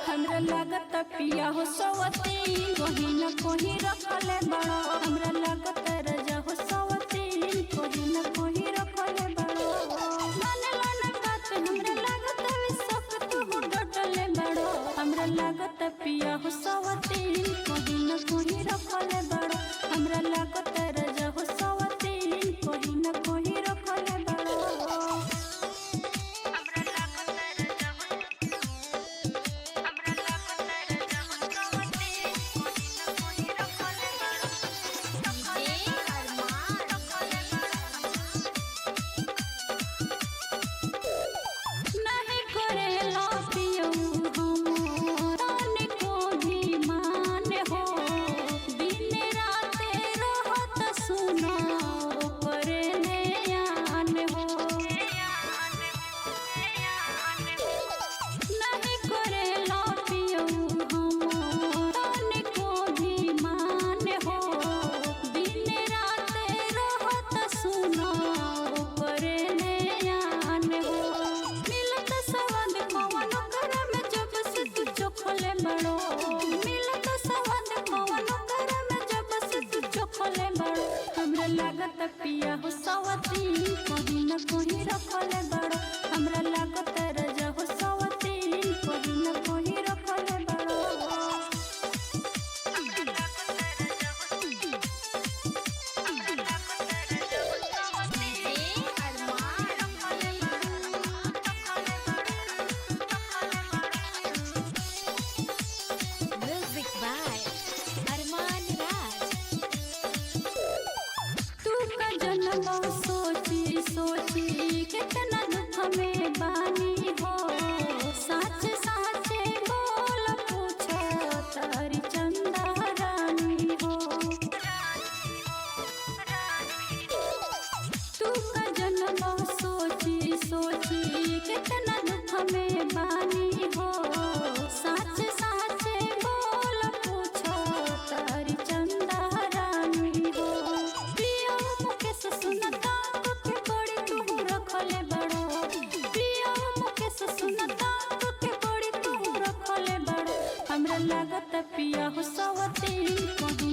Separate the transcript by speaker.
Speaker 1: हमरा लागत पिया हो सवती कोही न कोही रखले बड़ो। हमरा लागत रजा हो सवती कोही न कोही रखले बड़ो। माने लाना बात हमरा लागत विश्वास तू डटले बड़ो। हमरा लागत पिया हो सवती कोही न कोही रखले बड़ो। हमरा लागत रजा हो सवती कोही न कोही रखले बड़ो। हमरा लागत पिया हो सवती कोही न कोही रखले बड़ो। हमरा लागत रजा हो सवती कोही न कोही रखले बड़ो।
Speaker 2: म्यूजिक बाय अरमान राज।
Speaker 1: जन्म सोची सोची कितना दुख में बानी हो। साच साचे बोल पूछो तारी चंदा रानी हो। तू का जन्म सोची सोची कितना दुख में बानी हो। साच साचे बोल पूछो तारी चंदा रानी हो। सुनता के बड़ी तू रखले बड़ो। प्रिया मुकेश सुनता के बड़ी तू रखले बड़ो। हमरा लागत पिया हो सवती कोही